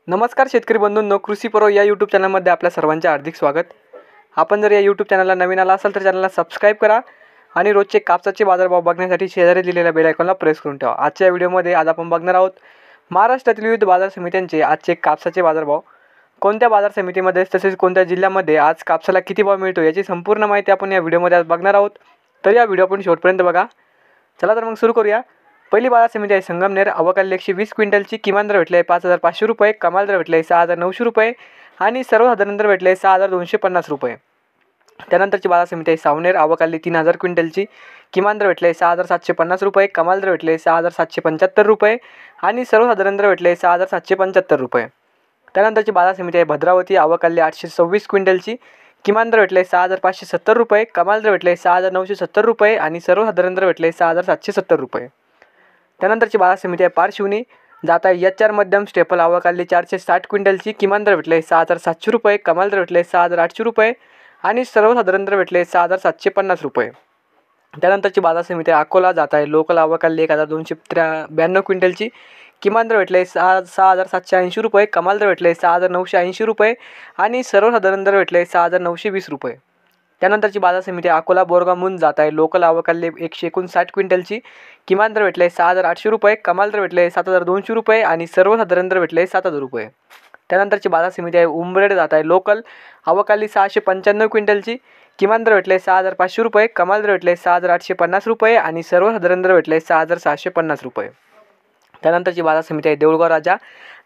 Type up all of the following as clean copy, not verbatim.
नमस्कार शेतकरी बंधूंनो, कृषी पर्व या यूट्यूब चॅनलमध्ये आपल्या सर्वांचे हार्दिक स्वागत। आपण जर या यूट्यूब चॅनलला नवीन आला असाल तर चॅनलला सबस्क्राईब करा आणि रोजचे कापसाचे बाजारभाव बघण्यासाठी शेजारी दिलेल्या बेल आयकॉनला प्रेस करून ठेवा। आजच्या व्हिडिओमध्ये आज आपण बघणार आहोत महाराष्ट्रातील विविध बाजार समित्यांचे आजचे कापसाचे बाजारभाव, कोणत्या बाजार समितीमध्ये तसेच कोणत्या जिल्ह्यामध्ये आज कापसाला किती भाव मिळतो याची संपूर्ण माहिती आपण या व्हिडिओमध्ये आज बघणार आहोत। तर या व्हिडिओ आपण शेवटपर्यंत बघा। चला तर मग सुरू करूया। पहिली बाजार समिती आहे संगमनेर। आवकाली 120 क्विंटलची। किमान दर भेटले 5500 रुपये, कमाल दर भेटले 6900 रुपये आणि सर्वसाधारण दर भेटले 6250 रुपये। त्यानंतरची बाजार समिती आहे सावनेर। आवकाली 3000 क्विंटलची। किमान दर भेटले 6750 रुपये, कमाल दर भेटले 6775 रुपये आणि सर्वसाधारण दर भेटले 6775 रुपये। त्यानंतरची बाजार समिती आहे भद्रावती। आवकाली 826 क्विंटलची। किमान दर भेटले 6570 रुपये, कमाल दर भेटले 6970 रुपये आणि सर्वसाधारण दर भेटले 6770 रुपये। त्यानंतरची बाजार समिती आहे पारशिवनी। जात आहे HR मध्यम स्टेपल। आवकाली 460 क्विंटलची। किमान दर भेटले 6700 रुपये, कमाल दर भेटले 6800 रुपये आणि सर्वसाधारण दर भेटले 6750 रुपये। त्यानंतरची बाजार समिती आहे अकोला। जात आहे लोकल। आवकाली 1292 क्विंटलची। किमान दर भेटले 6780 रुपये, कमाल दर भेटले 6980 रुपये आणि सर्वसाधारण दर भेटले 6920 रुपये। त्यानंतरची बाजार समिती आहे अकोला बोरगाव मुंज। जात आहे लोकल। आवकाली 159 क्विंटलची। किमान दर भेटले 6800 रुपये, कमाल दर भेटले 7200 रुपये आणि सर्वसाधारण दर भेटले 7000 रुपये। त्यानंतरची बाजार समिती आहे उंबरेड। जात आहे लोकल। आवकाली 695 क्विंटलची। किमान दर भेटले 6500 रुपये, कमाल दर भेटले 6850 रुपये आणि सर्वसाधारण दर भेटले 6650 रुपये। त्यानंतरची बाजार समिती आहे देऊळगाव राजा।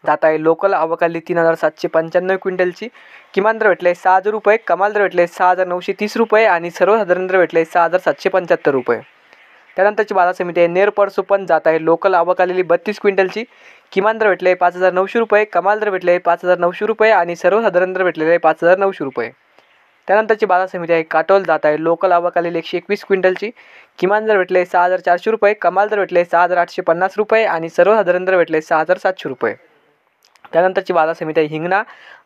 जात आहे लोकल। आवकाली 3795 क्विंटलची। किमान दर भेटले 6000 रुपये, कमाल दर भेटले 6930 रुपये आणि सर्वसाधारण दर भेटले 6775 रुपये। त्यानंतरची बाजार समिती आहे नेर परसोपन। जात आहे लोकल। आवकाली 32 क्विंटलची। किमान दर भेटले 5900 रुपये, कमाल दर भेटले 5900 रुपये आणि सर्वसाधारण दर भेटलेले 5900 रुपये। त्यानंतरची बाजार समिती आहे काटोल। जात आहे लोकल। आवकाली 121 क्विंटलची। किमान दर भेटले 6400 रुपये, कमाल दर भेटले 6850 रुपये आणि सर्वसाधारण दर भेटले 6700 रुपये। त्यानंतरची बाजार समिती आहे हिंगणा।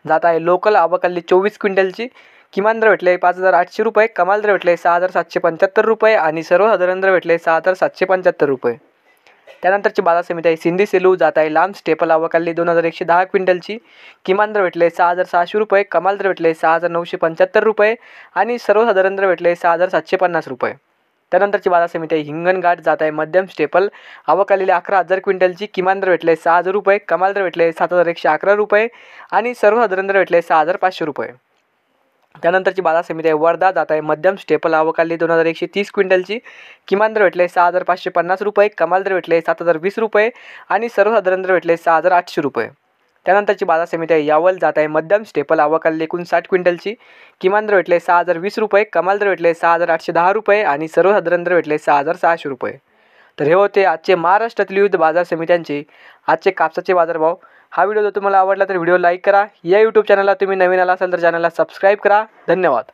जात आहे लोकल। आवकाली 24 क्विंटलची। किमान दर भेटले 5800 रुपये, कमाल दर भेटले 6775 रुपये आणि सर्वसाधारण दर भेटले 6775 रुपये। त्यानंतरची बाजार समिती आहे सिंधी सेलू। जात आहे लांब स्टेपल। आवकाली 2110 क्विंटलची। किमान दर भेटले 6600 रुपये, कमाल दर भेटले 6975 रुपये आणि सर्वसाधारण दर भेटले 6750 रुपये। त्यानंतरची बाजार समिती आहे हिंगणघाट। जात आहे मध्यम स्टेपल। आवकाली 11000 क्विंटलची। किमान दर भेटले 6000 रुपये, कमाल दर भेटले 7111 रुपये आणि सर्वसाधारण दर भेटले 6500 रुपये। त्यानंतरची बाजार समिती आहे वर्धा। जात आहे मध्यम स्टेपल। आवकाली 2130 क्विंटलची। किमान दर भेटले 6550 रुपये, कमाल दर भेटले 7020 रुपये आणि सर्वसाधारण दर भेटले 6800 रुपये। त्यानंतरची बाजार समिती आहे यावल। जात आहे मध्यम स्टेपल। आवकाली 59 क्विंटलची। किमान दर भेटले 6020 रुपये, कमाल दर भेटले 6810 रुपये आणि सर्वसाधारण दर भेटले 6600 रुपये। तर हे होते आजचे महाराष्ट्रातील विविध बाजार समित्यांचे आजचे कापसाचे बाजारभाव। हा व्हिडिओ जर तुम्हाला आवडला तर व्हिडिओ लाईक करा। या यूट्यूब चॅनलला तुम्ही नवीन आला असाल तर चॅनलला सबस्क्राईब करा। धन्यवाद।